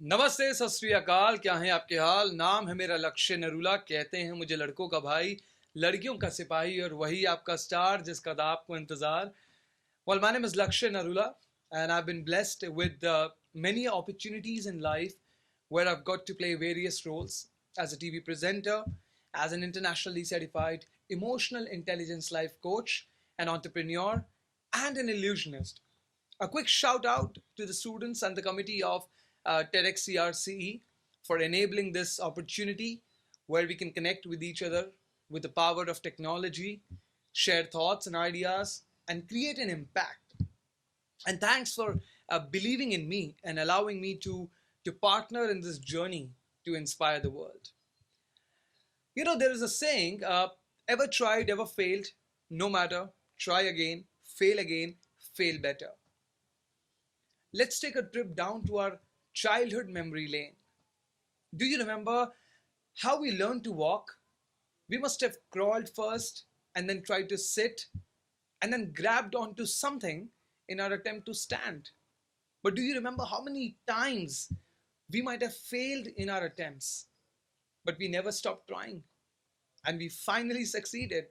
नमस्ते, सत श्री अकाल। क्या है आपके हाल? नाम है मेरा लक्ष्य नरूला। कहते हैं मुझे लड़कों का भाई, लड़कियों का सिपाही और वही आपका स्टार जिसका था आपको इंतजार। Well, my name is Lakshay Narula, and I've been blessed with many opportunities in life where I've got to play various roles as a TV presenter, as an internationally certified emotional intelligence life coach, an entrepreneur, and an illusionist. A quick shout out to the students and the committee of TEDxCRCE for enabling this opportunity where we can connect with each other with the power of technology, share thoughts and ideas, and create an impact. And thanks for believing in me and allowing me to partner in this journey to inspire the world. You know, there is a saying, ever tried, ever failed, no matter, try again, fail better. Let's take a trip down to our childhood memory lane. Do you remember how we learned to walk? We must have crawled first and then tried to sit and then grabbed onto something in our attempt to stand. But do you remember how many times we might have failed in our attempts, but we never stopped trying and we finally succeeded?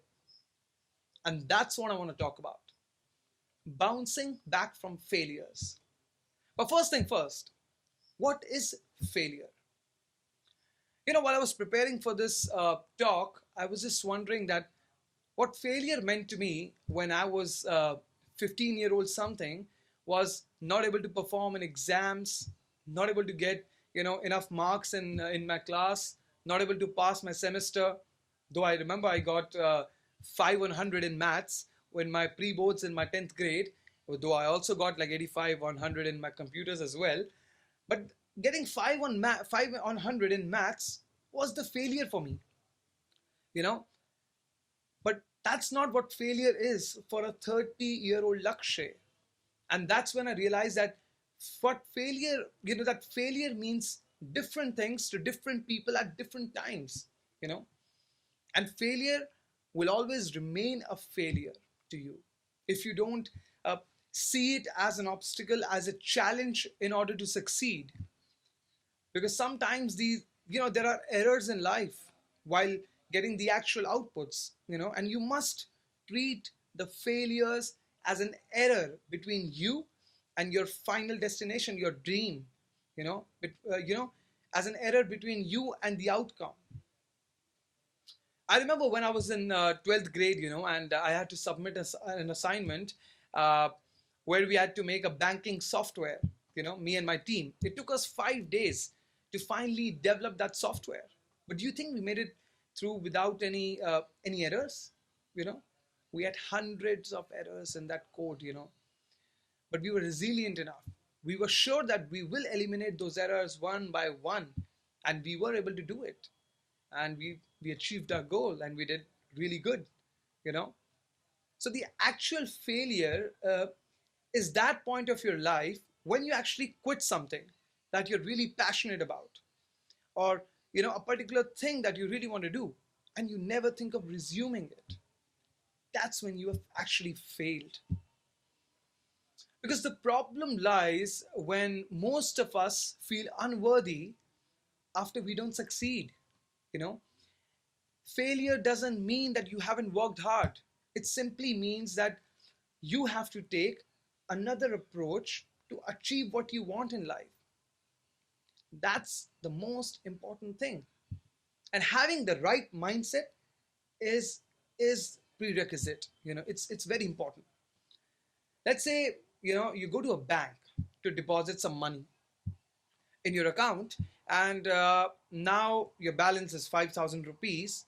And that's what I want to talk about, bouncing back from failures. But first thing first, what is failure? You know, while I was preparing for this talk, I was just wondering that what failure meant to me when I was 15-year-old something was not able to perform in exams, not able to get enough marks in my class, not able to pass my semester. Though I remember I got 5/100 in maths in my pre-boards in my 10th grade, though I also got like 85/100 in my computers as well. But getting 5/100 in maths was the failure for me, you know. But that's not what failure is for a 30-year-old Lakshay. And that's when I realized that what failure, that failure means different things to different people at different times, you know. And failure will always remain a failure to you if you don't uh, see it as an obstacle, as a challenge in order to succeed. Because sometimes there are errors in life while getting the actual outputs, and you must treat the failures as an error between you and your final destination, your dream, as an error between you and the outcome. I remember when I was in 12th grade, and I had to submit an assignment uh, where we had to make a banking software, me and my team. It took us 5 days to finally develop that software. But do you think we made it through without any errors? You know, we had hundreds of errors in that code, but we were resilient enough. We were sure that we will eliminate those errors one by one, and we were able to do it. And we achieved our goal, and we did really good, you know. So the actual failure is that point of your life when you actually quit something that you're really passionate about, or a particular thing that you really want to do, and you never think of resuming it. That's when you have actually failed. Because the problem lies when most of us feel unworthy after we don't succeed. You know, failure doesn't mean that you haven't worked hard. It simply means that you have to take another approach to achieve what you want in life. That's the most important thing. And having the right mindset is prerequisite. It's very important. Let's say, you go to a bank to deposit some money in your account, and now your balance is 5,000 rupees.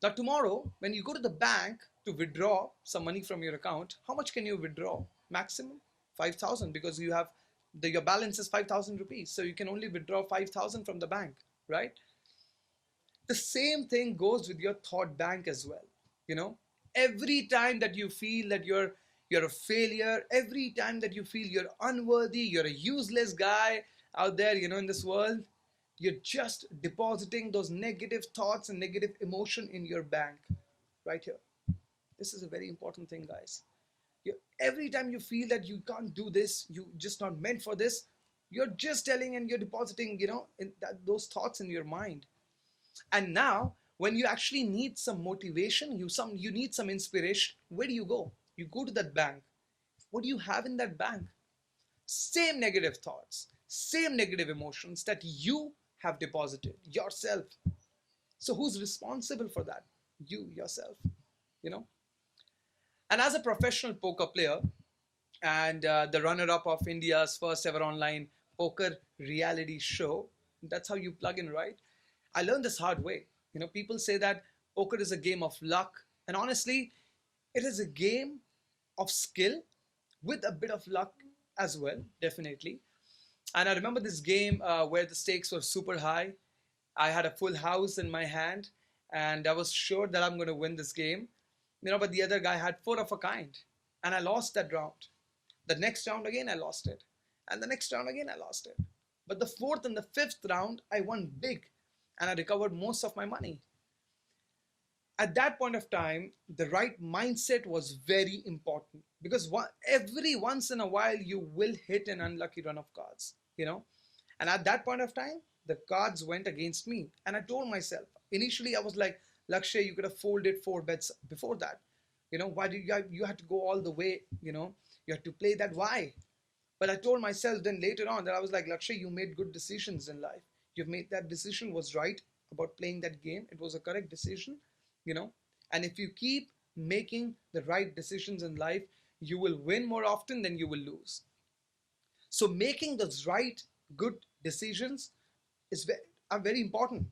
Now tomorrow when you go to the bank to withdraw some money from your account, how much can you withdraw? Maximum 5,000, because your balance is 5,000 rupees, so you can only withdraw 5,000 from the bank, right? The same thing goes with your thought bank as well. Every time that you feel that you're a failure, every time that you feel you're unworthy, you're a useless guy out there, in this world, you're just depositing those negative thoughts and negative emotion in your bank right here. This is a very important thing, guys. Every time you feel that you can't do this, you just not meant for this, You're just telling and you're depositing, those thoughts in your mind. And now, when you actually need some motivation, you need some inspiration, where do you go? You go to that bank. What do you have in that bank? Same negative thoughts, same negative emotions that you have deposited yourself. So who's responsible for that? You yourself, you know. And as a professional poker player and the runner-up of India's first ever online poker reality show, that's how you plug in, right? I learned this hard way. People say that poker is a game of luck, and honestly, it is a game of skill with a bit of luck as well, definitely. And I remember this game where the stakes were super high. I had a full house in my hand, and I was sure that I'm going to win this game. But the other guy had four of a kind, and I lost that round. The next round again, I lost it, and the next round again, I lost it. But the fourth and the fifth round, I won big, and I recovered most of my money. At that point of time, the right mindset was very important, because every once in a while you will hit an unlucky run of cards. And at that point of time, the cards went against me, and I told myself, initially I was like, Lakshay, you could have folded 4 bets before that. Why did you had to go all the way? You had to play that. Why? But I told myself then later on that I was like, Lakshay, you made good decisions in life. You've made that decision was right about playing that game. It was a correct decision. And if you keep making the right decisions in life, you will win more often than you will lose. So making those right, good decisions are very important.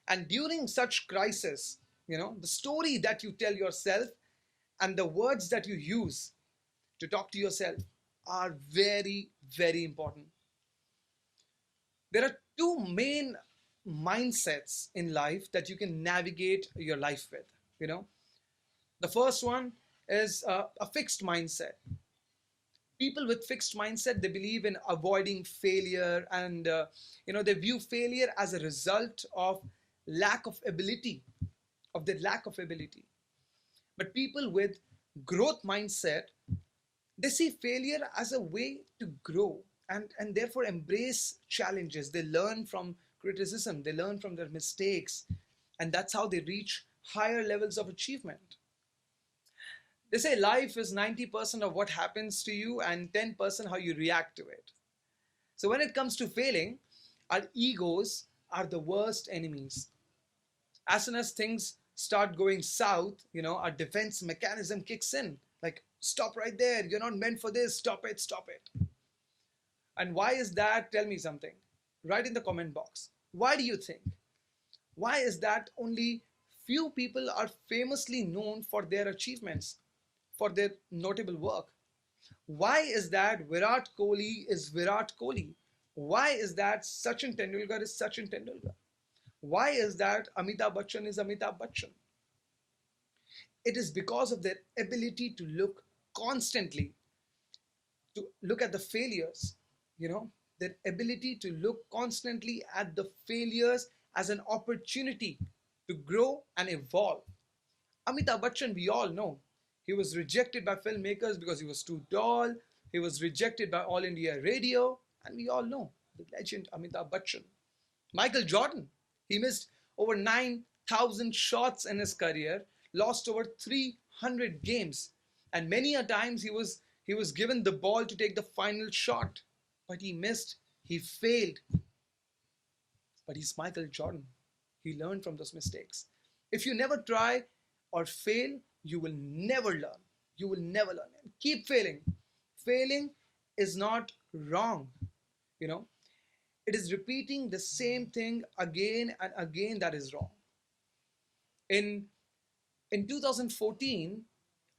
And during such crisis, the story that you tell yourself and the words that you use to talk to yourself are very, very important. There are two main mindsets in life that you can navigate your life with. The first one is a fixed mindset. People with fixed mindset, they believe in avoiding failure, and they view failure as a result of lack of ability, of their lack of ability. But people with growth mindset, they see failure as a way to grow, and therefore embrace challenges. They learn from criticism, they learn from their mistakes, and that's how they reach higher levels of achievement. They say life is 90% of what happens to you and 10% how you react to it. So when it comes to failing, our egos are the worst enemies. As soon as things start going south, our defense mechanism kicks in. Like, stop right there. You're not meant for this. Stop it. Stop it. And why is that? Tell me something. Write in the comment box. Why do you think? Why is that only few people are famously known for their achievements, for their notable work? Why is that Virat Kohli is Virat Kohli? Why is that Sachin Tendulkar is Sachin Tendulkar? Why is that Amitabh Bachchan is Amitabh Bachchan? It is because of their ability to look constantly, to look at the failures, their ability to look constantly at the failures as an opportunity to grow and evolve. Amitabh Bachchan, we all know, he was rejected by filmmakers because he was too tall. He was rejected by All India Radio, and we all know the legend Amitabh Bachchan. Michael Jordan, he missed over 9,000 shots in his career, lost over 300 games, and many a times he was given the ball to take the final shot, but he missed, he failed. But he's Michael Jordan. He learned from those mistakes. If you never try or fail, you will never learn. You will never learn. And keep failing. Failing is not wrong. It is repeating the same thing again and again that is wrong. In 2014,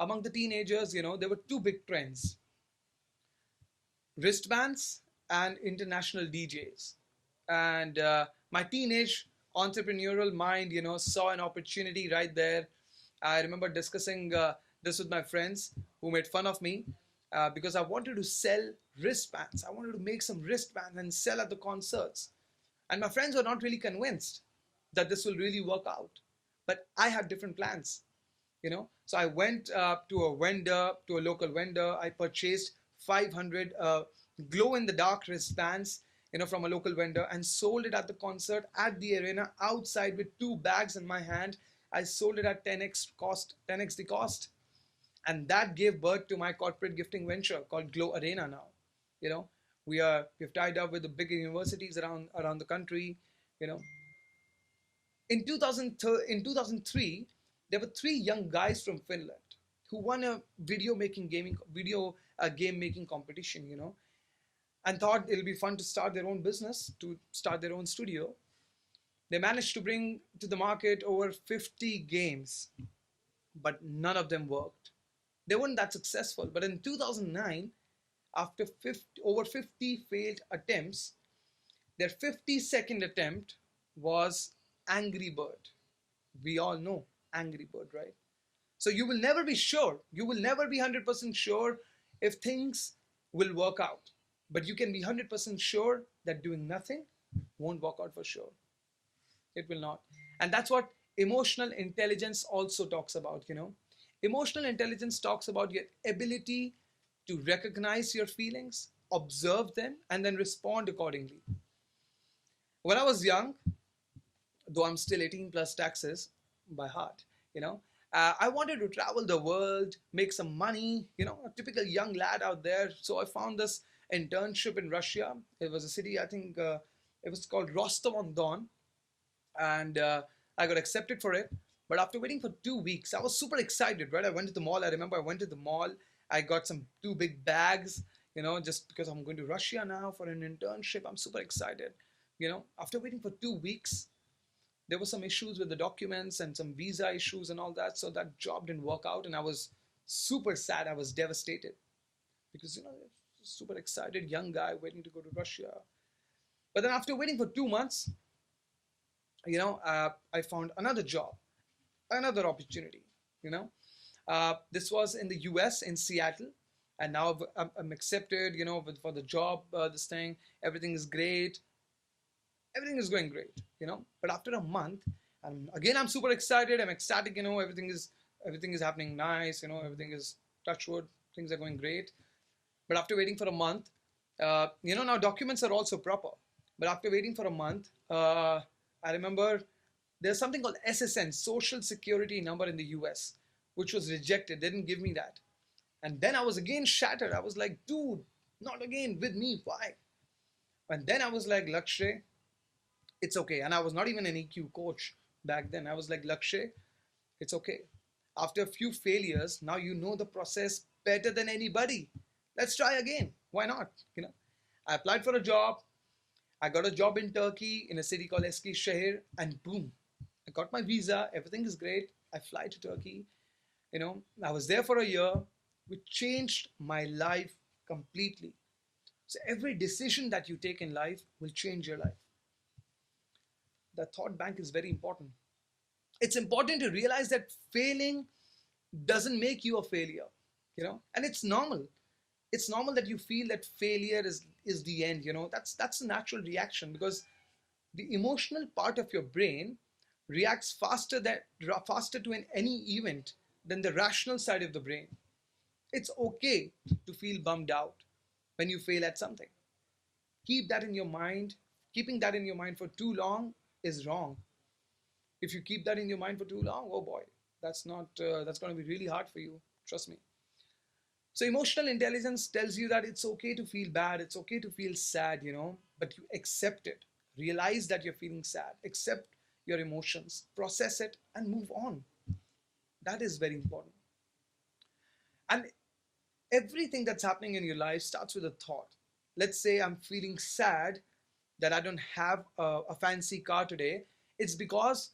among the teenagers, there were two big trends: wristbands and international DJs. And my teenage entrepreneurial mind, saw an opportunity right there. I remember discussing this with my friends who made fun of me because I wanted to sell wristbands. I wanted to make some wristbands and sell at the concerts. And my friends were not really convinced that this will really work out. But I had different plans, So I went to a local vendor. I purchased 500 glow-in-the-dark wristbands, from a local vendor, and sold it at the concert at the arena outside with two bags in my hand. I sold it at 10x cost, 10x the cost, and that gave birth to my corporate gifting venture called Glow Arena. Now, you know, we've tied up with the big universities around the country. You know, in 2003, there were three young guys from Finland who won a video game making competition. And thought it'll be fun to start their own business, to start their own studio. They managed to bring to the market over 50 games, but none of them worked. They weren't that successful. But in 2009, after over 50 failed attempts, their 52nd attempt was Angry Bird. We all know Angry Bird, right? So you will never be sure. You will never be 100% sure if things will work out. But you can be 100% sure that doing nothing won't work out for sure. It will not. And that's what emotional intelligence also talks about. Emotional intelligence talks about your ability to recognize your feelings, observe them, and then respond accordingly. When I was young, though I'm still 18 plus taxes by heart, I wanted to travel the world, make some money, a typical young lad out there. So I found this internship in Russia. It was a city, I think it was called Rostov-on-Don, and I got accepted for it. But after waiting for 2 weeks, I was super excited, right? I went to the mall. I remember I went to the mall. I got some 2 big bags, just because I'm going to Russia now for an internship. I'm super excited. After waiting for 2 weeks, there were some issues with the documents and some visa issues and all that. So that job didn't work out, and I was super sad. I was devastated because, super excited young guy waiting to go to Russia. But then after waiting for 2 months, I found another job, another opportunity. This was in the US, in Seattle, and now I'm accepted, for the job, this thing, everything is great. Everything is going great, but after a month, I'm super excited. I'm ecstatic, everything is happening nice, everything is touch wood, things are going great. But after waiting for a month, now documents are also proper. But after waiting for a month, I remember there's something called SSN, Social Security Number in the US, which was rejected. They didn't give me that. And then I was again shattered. I was like, dude, not again with me. Why? And then I was like, Lakshay, it's okay. And I was not even an EQ coach back then. I was like, Lakshay, it's okay. After a few failures, now you know the process better than anybody. Let's try again. Why not? I applied for a job. I got a job in Turkey in a city called Eskişehir, and boom, I got my visa. Everything is great. I fly to Turkey. I was there for a year, which changed my life completely. So every decision that you take in life will change your life. The thought bank is very important. It's important to realize that failing doesn't make you a failure, and it's normal. It's normal that you feel that failure is the end, that's a natural reaction, because the emotional part of your brain reacts faster to any event than the rational side of the brain. It's okay to feel bummed out when you fail at something. Keep that in your mind. Keeping that in your mind for too long is wrong. If you keep that in your mind for too long, oh boy, that's going to be really hard for you. Trust me. So emotional intelligence tells you that it's okay to feel bad. It's okay to feel sad, but you accept it. Realize that you're feeling sad. Accept your emotions. Process it and move on. That is very important. And everything that's happening in your life starts with a thought. Let's say I'm feeling sad that I don't have a fancy car today. It's because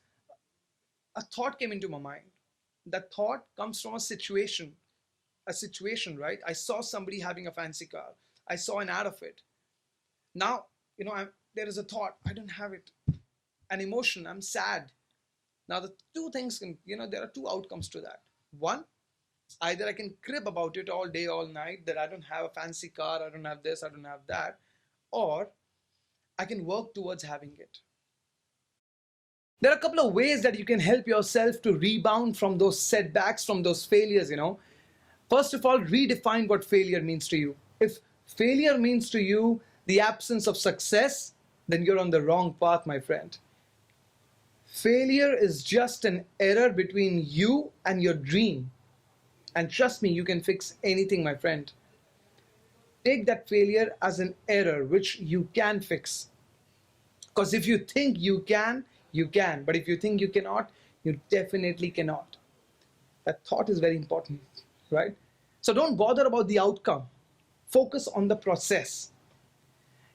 a thought came into my mind. That thought comes from a situation, right? I saw somebody having a fancy car. I saw an ad of it. Now, there is a thought, I don't have it. An emotion, I'm sad. Now the two things there are two outcomes to that. One, either I can crib about it all day, all night, that I don't have a fancy car, I don't have this, I don't have that, or I can work towards having it. There are a couple of ways that you can help yourself to rebound from those setbacks, from those failures, First of all, redefine what failure means to you. If failure means to you the absence of success, then you're on the wrong path, my friend. Failure is just an error between you and your dream. And trust me, you can fix anything, my friend. Take that failure as an error which you can fix. Because if you think you can, you can. But if you think you cannot, you definitely cannot. That thought is very important, right? So don't bother about the outcome. Focus on the process.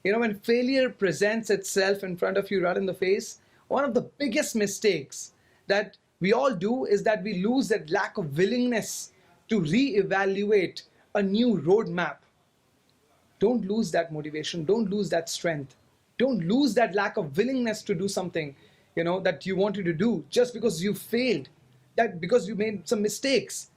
You know, when failure presents itself in front of you right in the face, one of the biggest mistakes that we all do is that we lose that lack of willingness to reevaluate a new roadmap. Don't lose that motivation. Don't lose that strength. Don't lose that lack of willingness to do something, you know, that you wanted to do just because you failed, that because you made some mistakes.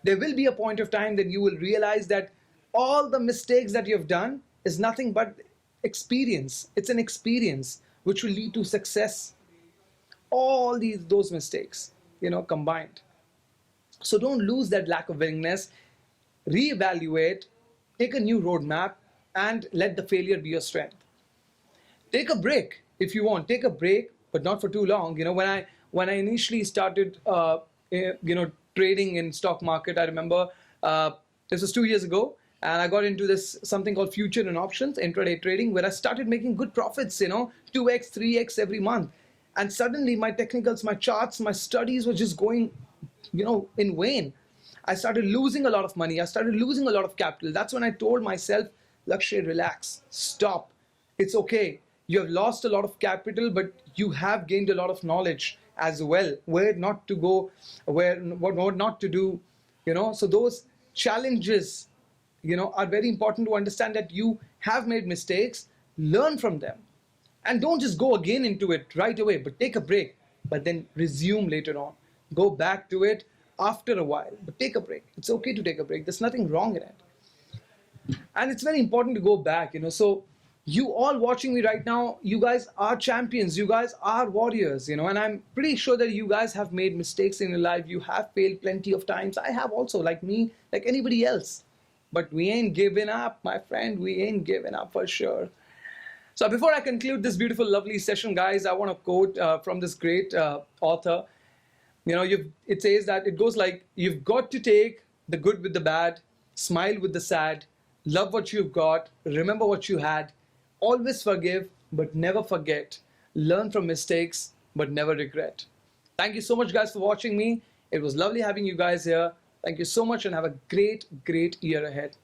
There will be a point of time that you will realize that all the mistakes that you've done is nothing but experience. It's an experience which will lead to success. All those mistakes, you know, combined. So don't lose that lack of willingness. Reevaluate, take a new roadmap, and let the failure be your strength. Take a break if you want. Take a break, but not for too long. You know, when I initially started, trading in stock market, I remember this was 2 years ago, and I got into this something called future and options, intraday trading, where I started making good profits. 2x, 3x every month, and suddenly my technicals, my charts, my studies were just going, in vain. I started losing a lot of money. I started losing a lot of capital. That's when I told myself, Lakshay, relax, stop. It's okay. You have lost a lot of capital, but you have gained a lot of knowledge as well. Where not to go, what not to do, So those challenges, are very important to understand that you have made mistakes, learn from them. And don't just go again into it right away, but take a break, but then resume later on. Go back to it after a while, but take a break. It's okay to take a break. There's nothing wrong in it. And it's very important to go back, So you all watching me right now, you guys are champions. You guys are warriors, And I'm pretty sure that you guys have made mistakes in your life. You have failed plenty of times. I have also, like me, like anybody else. But we ain't giving up, my friend. We ain't giving up for sure. So before I conclude this beautiful, lovely session, guys, I want to quote from this great author. It says that it goes like, you've got to take the good with the bad, smile with the sad, love what you've got, remember what you had, always forgive, but never forget, learn from mistakes, but never regret. Thank you so much, guys, for watching me. It was lovely having you guys here. Thank you so much and have a great, great year ahead.